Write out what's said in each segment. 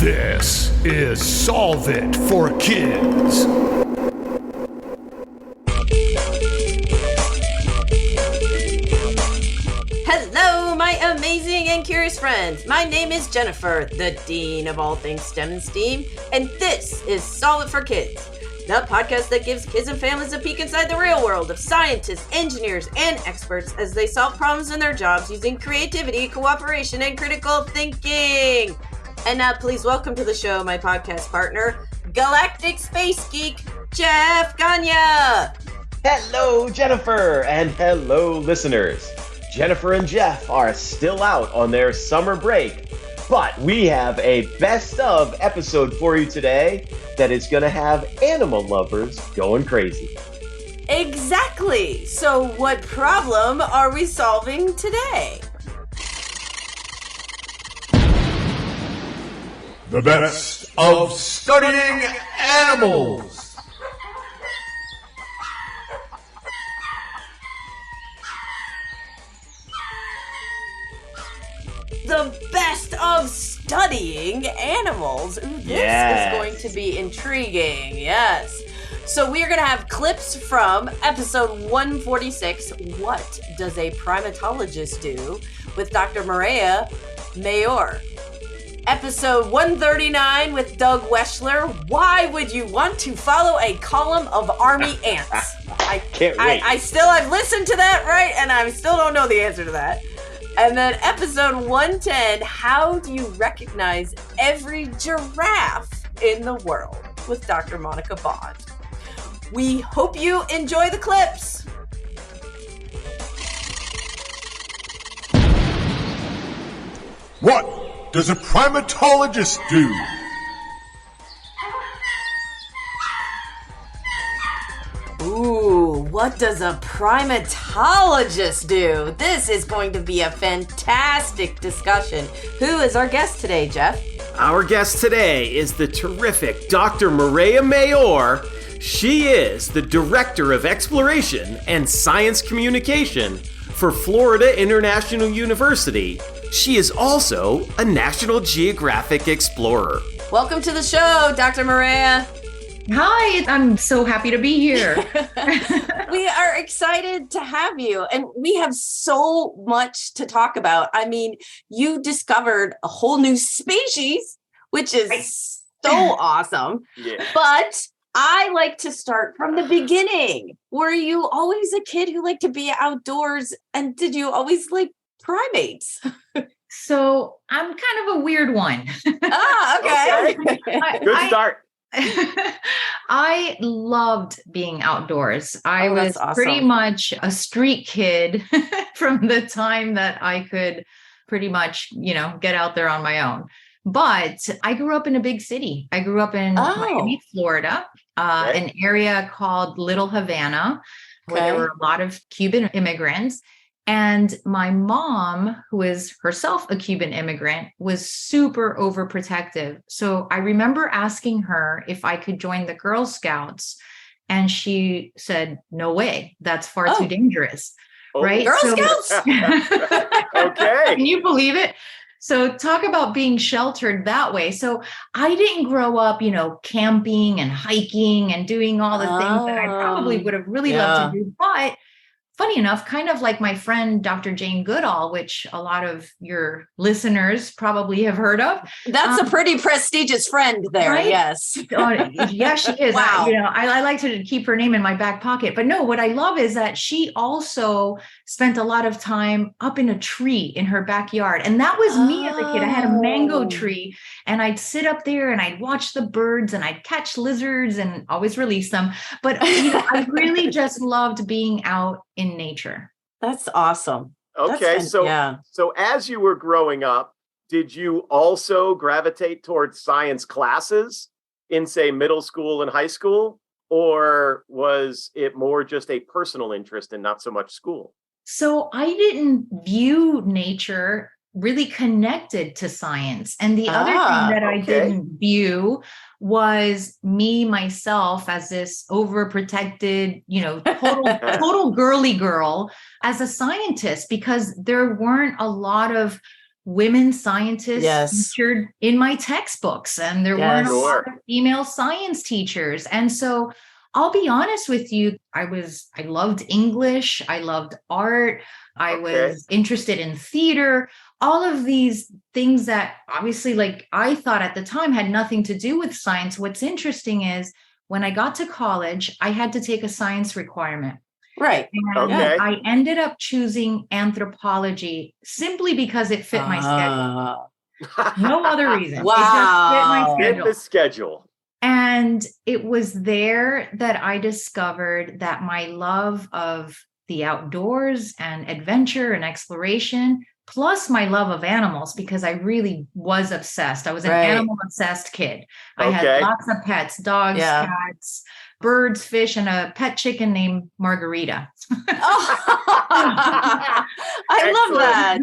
This is Solve It for Kids. Hello, my amazing and curious friends. My name is Jennifer, the Dean of all things STEM and STEAM, and this is Solve It for Kids, the podcast that gives kids and families a peek inside the real world of scientists, engineers, and experts as they solve problems in their jobs using creativity, cooperation, and critical thinking. And now please welcome to the show my podcast partner, Galactic Space Geek, Jeff Gagne. Hello, Jennifer, and hello, listeners. Jennifer and Jeff are still out on their summer break, but we have a best of episode for you today that is going to have animal lovers going crazy. Exactly. So what problem are we solving today? The best of studying animals. The best of studying animals. Ooh, this is going to be intriguing. Yes. So we are going to have clips from episode 146, What Does a Primatologist Do? With Dr. Mireya Mayor. Episode 139 with Doug Wechsler, Why Would You Want to Follow a Column of Army Ants? I can't wait. I've listened to that, right? And I still don't know the answer to that. And then episode 110, How Do You Recognize Every Giraffe in the World? With Dr. Monica Bond. We hope you enjoy the clips. What does a primatologist do? Ooh, what does a primatologist do? This is going to be a fantastic discussion. Who is our guest today, Jeff? Our guest today is the terrific Dr. Mireya Mayor. She is the Director of Exploration and Science Communication for Florida International University. She is also a National Geographic explorer. Welcome to the show, Dr. Mireya. Hi, I'm so happy to be here. We are excited to have you, and we have so much to talk about. I mean, you discovered a whole new species, which is so awesome. Yeah. But I like to start from the beginning. Were you always a kid who liked to be outdoors, and did you always like primates? So I'm kind of a weird one. Okay. Good start. I loved being outdoors. I was awesome. Pretty much a street kid from the time that I could pretty much, get out there on my own. But I grew up in a big city. I grew up in Miami, Florida, an area called Little Havana, where there were a lot of Cuban immigrants. And my mom, who is herself a Cuban immigrant, was super overprotective. So I remember asking her if I could join the Girl Scouts. And she said, no way, that's far too dangerous. Right? Girl Scouts? Okay. Can you believe it? So talk about being sheltered that way. So I didn't grow up, camping and hiking and doing all the things that I probably would have really loved to do. But funny enough, kind of like my friend, Dr. Jane Goodall, which a lot of your listeners probably have heard of. That's a pretty prestigious friend there, right? Yes. Yeah, she is. Wow. I like to keep her name in my back pocket. But no, what I love is that she also spent a lot of time up in a tree in her backyard. And that was me as a kid. I had a mango tree, and I'd sit up there and I'd watch the birds and I'd catch lizards and always release them. But I really just loved being out in nature. That's awesome. Okay, so as you were growing up, did you also gravitate towards science classes in, say, middle school and high school? Or was it more just a personal interest and not so much school? So I didn't view nature really connected to science. And the other thing that I didn't view was me, myself, as this overprotected, total girly girl as a scientist, because there weren't a lot of women scientists Yes. featured in my textbooks, and there weren't a lot of female science teachers. And so I'll be honest with you, I loved English, I loved art, I was interested in theater, all of these things that obviously, like, I thought at the time had nothing to do with science. What's interesting is when I got to college, I had to take a science requirement. Right. And I ended up choosing anthropology simply because it fit my schedule. No other reason. Wow. It just fit my schedule. Fit the schedule. And it was there that I discovered that my love of the outdoors and adventure and exploration, plus my love of animals, because I really was obsessed. I was an animal obsessed kid. I had lots of pets, dogs, cats, birds, fish, and a pet chicken named Margarita. I love that.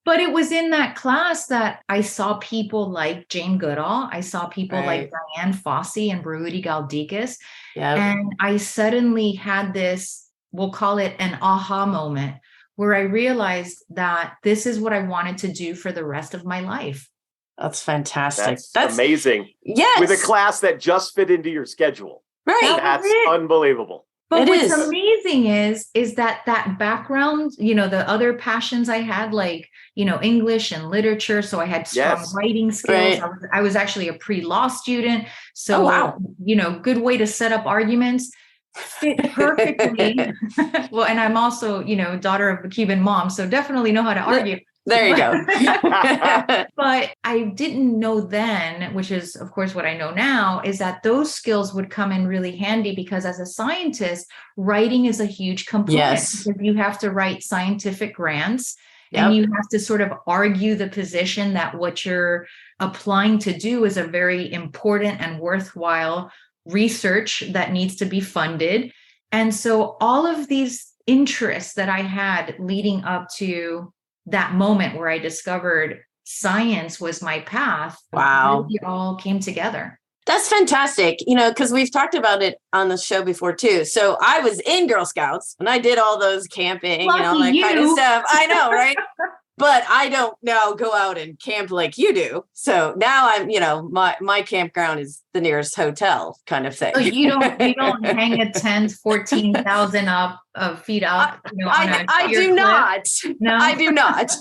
But it was in that class that I saw people like Jane Goodall. I saw people like Diane Fossey and Brahudi Galdikas. And I suddenly had this, we'll call it an aha moment, where I realized that this is what I wanted to do for the rest of my life. That's fantastic. That's amazing. Yes. With a class that just fit into your schedule. Right. That's unbelievable. But what's amazing is that background, you know, the other passions I had, like, you know, English and literature. So I had strong writing skills. I was actually a pre-law student. So, you know, good way to set up arguments. Fit perfectly. Well, and I'm also, you know, daughter of a Cuban mom, so definitely know how to argue. There you go. But I didn't know then, which is, of course, what I know now, is that those skills would come in really handy because as a scientist, writing is a huge component. Yes. Because you have to write scientific grants and you have to sort of argue the position that what you're applying to do is a very important and worthwhile research that needs to be funded. And so all of these interests that I had leading up to that moment where I discovered science was my path. Wow. It all came together. That's fantastic. You know, because we've talked about it on the show before too. So I was in Girl Scouts and I did all those camping and all that kind of stuff. I know, right? But I don't now go out and camp like you do. So now I'm, you know, my campground is the nearest hotel kind of thing. So you don't hang a tent 14,000 feet up. You know, I do not. No, I do not.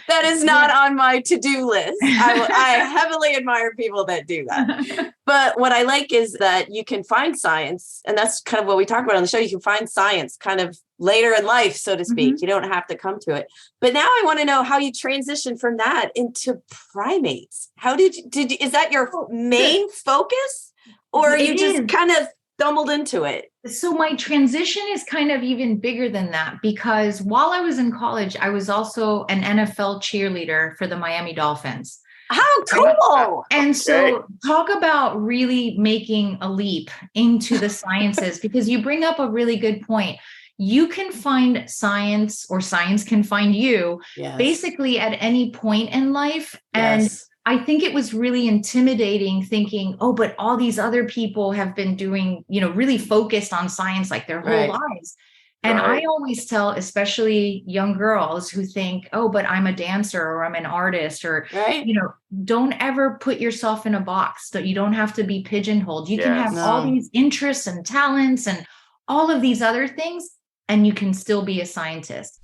That is not on my to-do list. I heavily admire people that do that. But what I like is that you can find science, and that's kind of what we talk about on the show. You can find science kind of later in life, so to speak. You don't have to come to it. But now I want to know how you transitioned from that into primates. How did you, is that your main focus, or you just kind of stumbled into it? So my transition is kind of even bigger than that, because while I was in college, I was also an NFL cheerleader for the Miami Dolphins. How cool. And so talk about really making a leap into the sciences, because you bring up a really good point. You can find science, or science can find you, basically at any point in life. And I think it was really intimidating thinking, oh, but all these other people have been doing, you know, really focused on science like their whole lives. And I always tell, especially young girls who think, oh, but I'm a dancer or I'm an artist, or, you know, don't ever put yourself in a box. So you don't have to be pigeonholed. You can have all these interests and talents and all of these other things, and you can still be a scientist.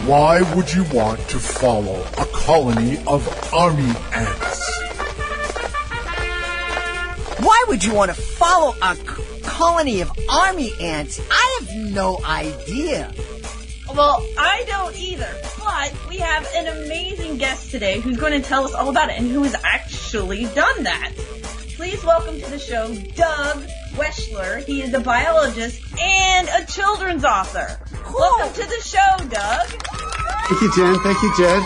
Why would you want to follow a colony of army ants? Why would you want to follow a colony of army ants? I have no idea. Well, I don't either, but we have an amazing guest today who's going to tell us all about it and who has actually done that. Please welcome to the show, Doug Wechsler. He is a biologist and a children's author. Cool. Welcome to the show, Doug. Thank you, Jen. Thank you, Jed.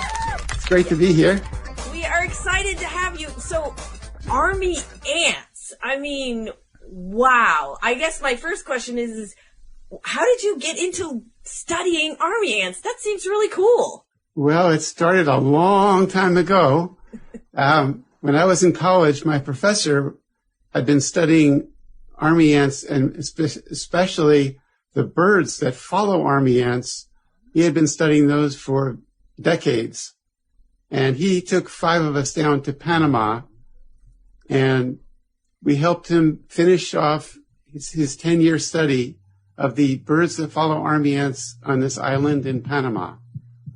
It's great to be here. We are excited to have you. So, army ants. I mean, wow. I guess my first question is how did you get into studying army ants? That seems really cool. Well, it started a long time ago. When I was in college, my professor had been studying army ants, and especially the birds that follow army ants He had been studying those for decades. And he took 5 of us down to Panama, and we helped him finish off his 10-year study of the birds that follow army ants on this island in Panama.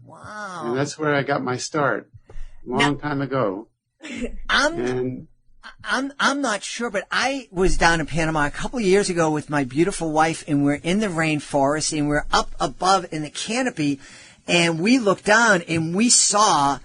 Wow. And that's where I got my start a long time ago. I'm not sure, but I was down in Panama a couple of years ago with my beautiful wife, and we're in the rainforest, and we're up above in the canopy, and we looked down and we saw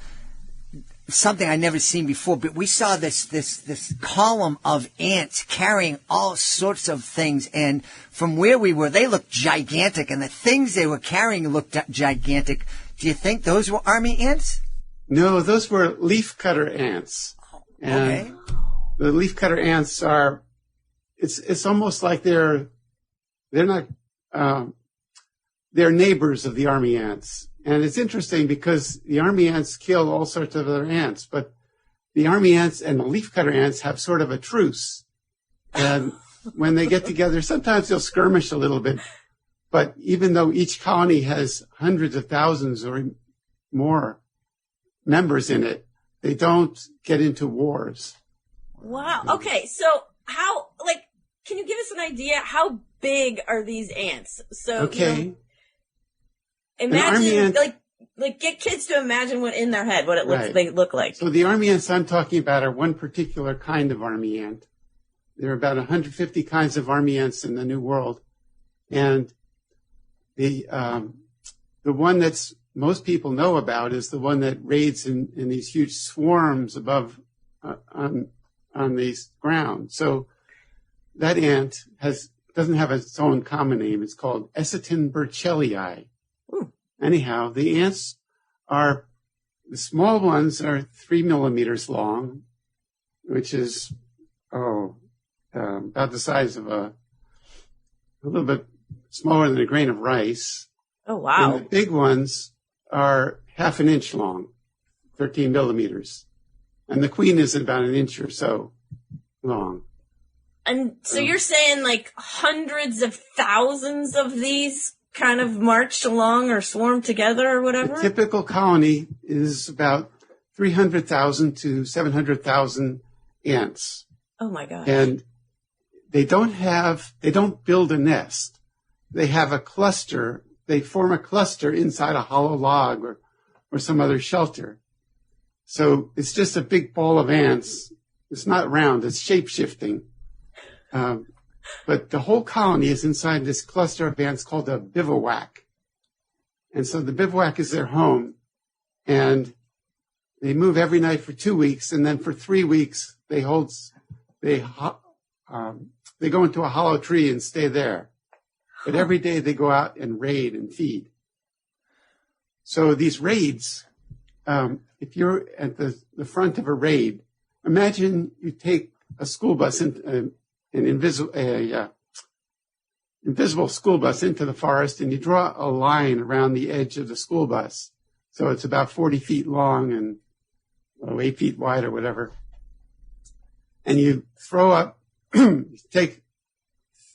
something I'd never seen before, but we saw this column of ants carrying all sorts of things, and from where we were, they looked gigantic, and the things they were carrying looked gigantic. Do you think those were army ants? No, those were leafcutter ants. And okay. The leafcutter ants are, it's almost like they're not, they're neighbors of the army ants. And it's interesting because the army ants kill all sorts of other ants, but the army ants and the leafcutter ants have sort of a truce. And when they get together, sometimes they'll skirmish a little bit. But even though each colony has hundreds of thousands or more members in it, they don't get into wars. Wow. Okay. So can you give us an idea? How big are these ants? So, okay. Imagine, get kids to imagine what in their head, what it looks, Right. they look like. So the army ants I'm talking about are one particular kind of army ant. There are about 150 kinds of army ants in the New World. And the one that's most people know about is the one that raids in these huge swarms above on the ground. So that ant doesn't have its own common name. It's called Eciton burchellii. Anyhow, the ants the small ones are 3 millimeters long, which is, about the size of a little bit smaller than a grain of rice. Oh, wow. And the big ones are half an inch long, 13 millimeters. And the queen is about an inch or so long. And so you're saying hundreds of thousands of these kind of marched along or swarmed together or whatever? A typical colony is about 300,000 to 700,000 ants. Oh my gosh. And they don't build a nest. They have a cluster. They form a cluster inside a hollow log or some other shelter. So it's just a big ball of ants. It's not round, it's shape-shifting. But the whole colony is inside this cluster of ants called a bivouac. And so the bivouac is their home. And they move every night for 2 weeks. And then for 3 weeks, they go into a hollow tree and stay there. But every day they go out and raid and feed. So these raids, if you're at the front of a raid, imagine you take a school bus, an invisible school bus into the forest, and you draw a line around the edge of the school bus. So it's about 40 feet long and 8 feet wide or whatever. And you throw up, take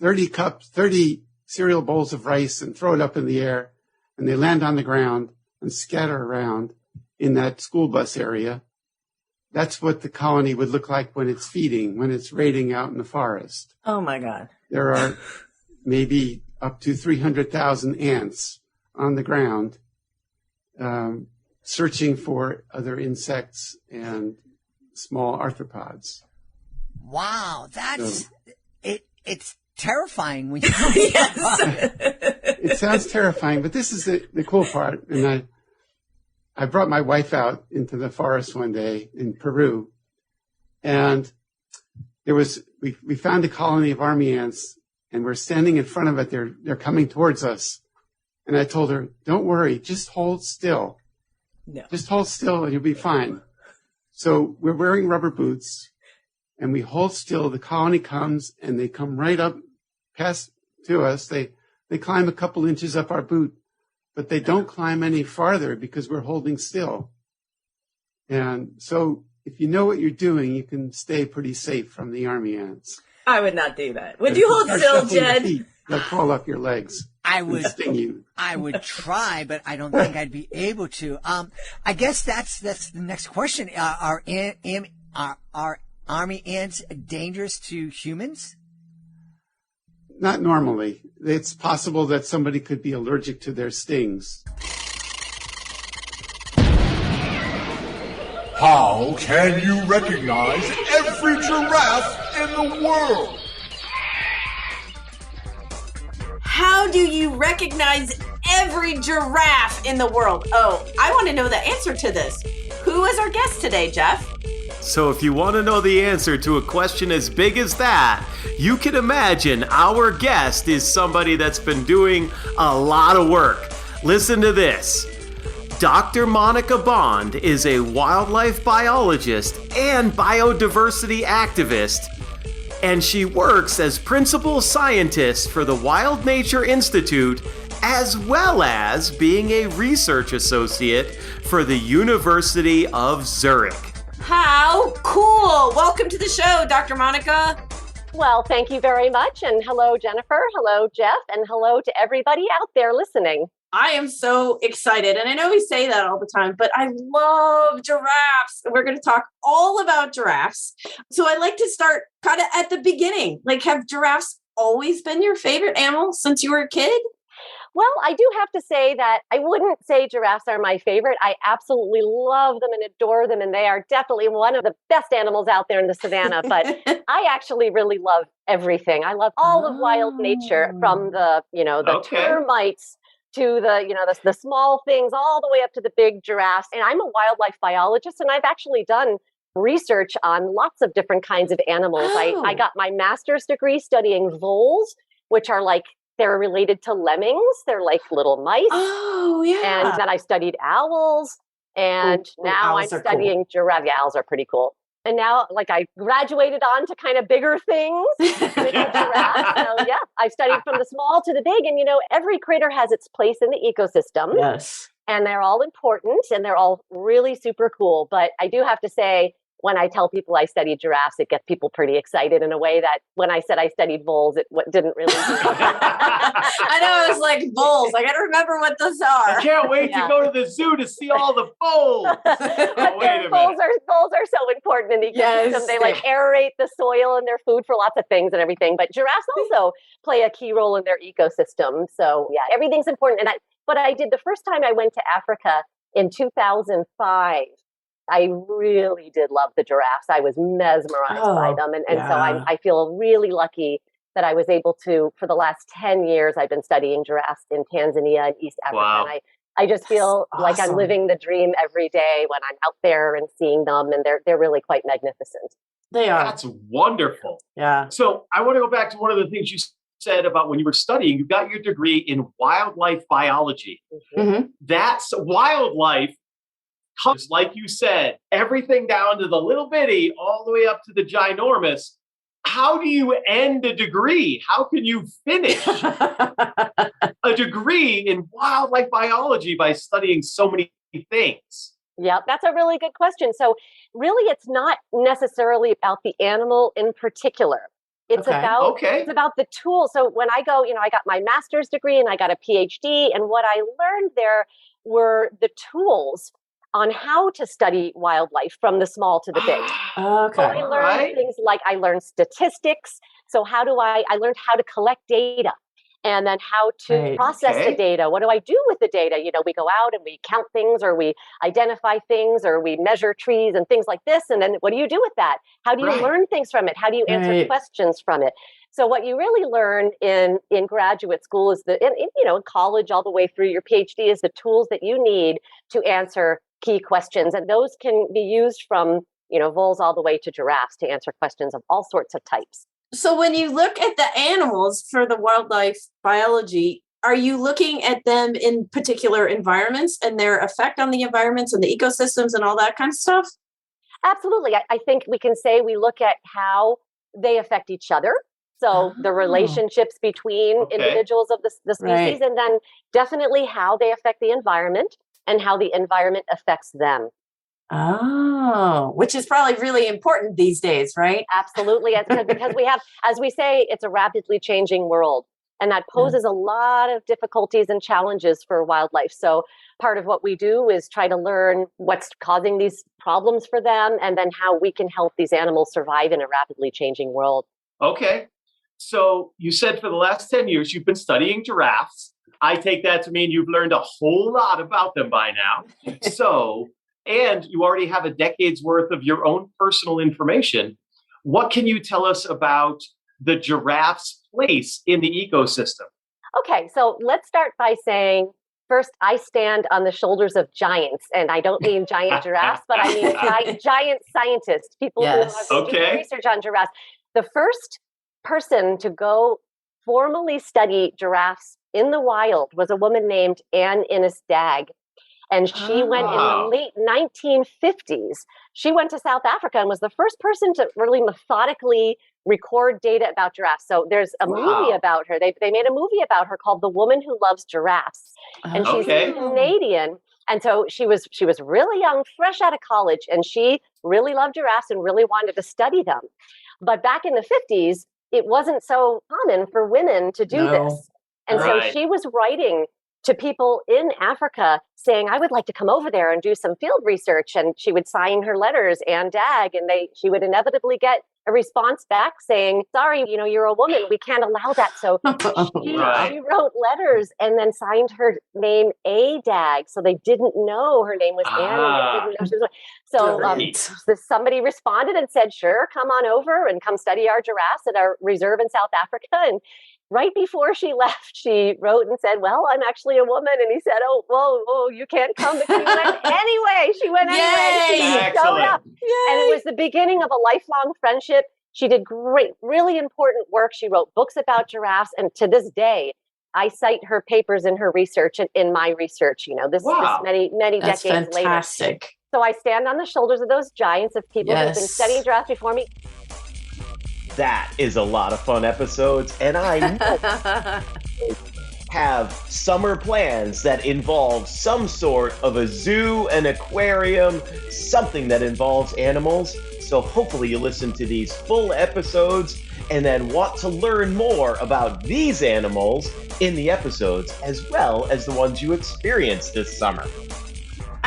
30 cereal bowls of rice and throw it up in the air, and they land on the ground and scatter around in that school bus area. That's what the colony would look like when it's feeding, when it's raiding out in the forest. Oh my God. There are maybe up to 300,000 ants on the ground, searching for other insects and small arthropods. Wow, it's terrifying when you It sounds terrifying, but this is the cool part. And I brought my wife out into the forest one day in Peru, and we found a colony of army ants, and we're standing in front of it. They're coming towards us. And I told her, don't worry, just hold still. No. Just hold still and you'll be fine. So we're wearing rubber boots, and we hold still. The colony comes, and they come right up past to us. They climb a couple inches up our boot, but they don't climb any farther because we're holding still. And so if you know what you're doing, you can stay pretty safe from the army ants. I would not do that. Would you hold still, Jed? They'll crawl up your legs. I would sting you. I would try, but I don't think I'd be able to. I guess that's the next question. Are army ants dangerous to humans? Not normally. It's possible that somebody could be allergic to their stings. How can you recognize every giraffe in the world? How do you recognize every giraffe in the world? Oh, I want to know the answer to this. Who is our guest today, Jeff? So if you want to know the answer to a question as big as that, you can imagine our guest is somebody that's been doing a lot of work. Listen to this. Dr. Monica Bond is a wildlife biologist and biodiversity activist, and she works as principal scientist for the Wild Nature Institute, as well as being a research associate for the University of Zurich. How cool! Welcome to the show, Dr. Monica. Well, thank you very much. And hello, Jennifer. Hello, Jeff. And hello to everybody out there listening. I am so excited. And I know we say that all the time, but I love giraffes. We're going to talk all about giraffes. So I'd like to start kind of at the beginning. Like, have giraffes always been your favorite animal since you were a kid? Well, I do have to say that I wouldn't say giraffes are my favorite. I absolutely love them and adore them. And they are definitely one of the best animals out there in the savannah. But I actually really love everything. I love all of wild nature, from the termites to the small things, all the way up to the big giraffes. And I'm a wildlife biologist, and I've actually done research on lots of different kinds of animals. I got my master's degree studying voles, which are they're related to lemmings. They're like little mice. Oh, yeah. And then I studied owls. And now I'm studying giraffes. Yeah, owls are pretty cool. And now, I graduated on to kind of bigger things with the giraffe. So, yeah, I studied from the small to the big. And, every critter has its place in the ecosystem. Yes. And they're all important, and they're all really super cool. But I do have to say, when I tell people I studied giraffes, it gets people pretty excited in a way that when I said I studied voles, it didn't really. I know, it was like voles. I got to remember what those are. I can't wait to go to the zoo to see all the voles. Voles are so important in the ecosystem. Yes. They aerate the soil and they're food for lots of things and everything. But giraffes also play a key role in their ecosystem. So yeah, everything's important. But I did the first time I went to Africa in 2005. I really did love the giraffes. I was mesmerized by them. And so I feel really lucky that I was able to, for the last 10 years, I've been studying giraffes in Tanzania and East Africa. Wow. And I just feel like I'm living the dream every day when I'm out there and seeing them. And they're really quite magnificent. They are. That's wonderful. Yeah. So I want to go back to one of the things you said about when you were studying. You got your degree in wildlife biology. Mm-hmm. That's wildlife. Like you said, everything down to the little bitty, all the way up to the ginormous. How do you end a degree? How can you finish a degree in wildlife biology by studying so many things? Yeah, that's a really good question. So really, it's not necessarily about the animal in particular. It's about the tool. So when I go, I got my master's degree and I got a PhD, and what I learned there were the tools on how to study wildlife from the small to the big. So I learned things like I learned statistics. So I learned how to collect data, and then how to process the data. What do I do with the data? We go out and we count things, or we identify things, or we measure trees and things like this. And then what do you do with that? How do you learn things from it? How do you answer questions from it? So what you really learn in graduate school is in college all the way through your PhD is the tools that you need to answer key questions. And those can be used from, voles all the way to giraffes to answer questions of all sorts of types. So when you look at the animals for the wildlife biology, are you looking at them in particular environments and their effect on the environments and the ecosystems and all that kind of stuff? Absolutely. I think we can say we look at how they affect each other. So the relationships between individuals of the species, and then definitely how they affect the environment and how the environment affects them. Oh, which is probably really important these days, right? Absolutely. Because we have, as we say, it's a rapidly changing world. And that poses a lot of difficulties and challenges for wildlife. So part of what we do is try to learn what's causing these problems for them, and then how we can help these animals survive in a rapidly changing world. Okay. So you said for the last 10 years, you've been studying giraffes. I take that to mean you've learned a whole lot about them by now. And you already have a decade's worth of your own personal information. What can you tell us about the giraffe's place in the ecosystem? Okay, so let's start by saying, first, I stand on the shoulders of giants, and I don't mean giant giraffes, but I mean giant scientists, people who do research on giraffes. The first person to go formally study giraffes in the wild was a woman named Anne Innes Dagg. And she went in the late 1950s. She went to South Africa and was the first person to really methodically record data about giraffes. So there's a movie about her. They made a movie about her called The Woman Who Loves Giraffes. And she's Canadian. And so she was really young, fresh out of college, and she really loved giraffes and really wanted to study them. But back in the 50s, it wasn't so common for women to do this. And so she was writing to people in Africa saying, I would like to come over there and do some field research. And she would sign her letters, Anne Dagg, and she would inevitably get a response back saying, sorry, you're a woman. We can't allow that. So she wrote letters and then signed her name A. Dagg. So they didn't know her name was Anne. And they didn't know she was so somebody responded and said, sure, come on over and come study our giraffes at our reserve in South Africa. And right before she left, she wrote and said, well, I'm actually a woman. And he said, whoa, you can't come. But she went anyway. She went anyway. She showed up. And it was the beginning of a lifelong friendship. She did great, really important work. She wrote books about giraffes. And to this day, I cite her papers in her research and in my research, this many That's decades fantastic. later. So I stand on the shoulders of those giants of people who've been studying giraffes before me. That is a lot of fun episodes, and I know have summer plans that involve some sort of a zoo, an aquarium, something that involves animals. So hopefully you listen to these full episodes and then want to learn more about these animals in the episodes, as well as the ones you experienced this summer.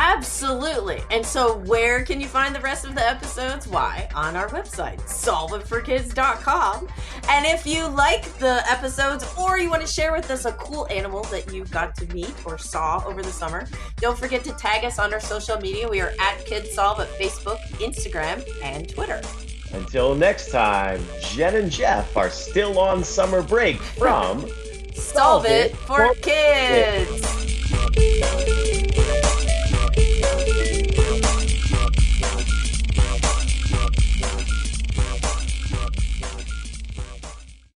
Absolutely. And so where can you find the rest of the episodes? Why? On our website, solveitforkids.com. And if you like the episodes or you want to share with us a cool animal that you got to meet or saw over the summer, don't forget to tag us on our social media. We are at KidsSolve at Facebook, Instagram, and Twitter. Until next time, Jen and Jeff are still on summer break from Solve It for Kids.